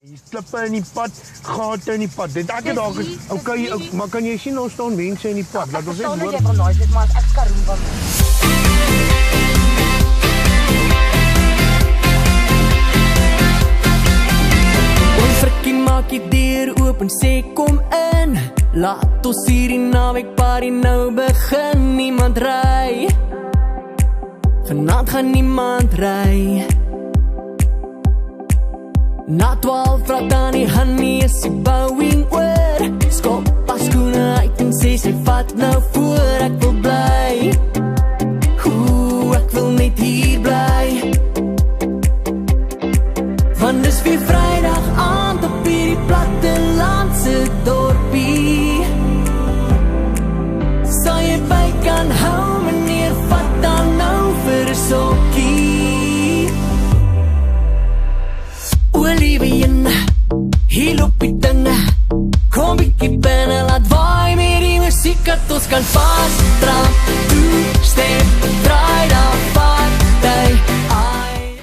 Slippe in die pad, gate in die pad. Dit ek het dalk okay, maar kan jy sien ons staan mense in die pad? Laat ons net hoor. Jy van nooit, dit maar ek skaroen van my. Ons frikkie maak die deur oop en sê kom in. Laat ons hierdie naweek party nou begin. Niemand ry. Vanaand gaan niemand ry. Na 12 vraag dan die honey is die bouwing oor. Skop pas skoene uit en sê sy vat nou voor. Ek wil bly, ek wil net hier bly. Want dis weer Vrydag aand op hierdie plattelandse dorpie. Sal jy by kan hou meneer, vat dan nou vir 'n sokkie. Olivien, hier loop die dinge. Kom bietjie binne, laat waai met die musiek dat ons kan vasttrap. Toe stem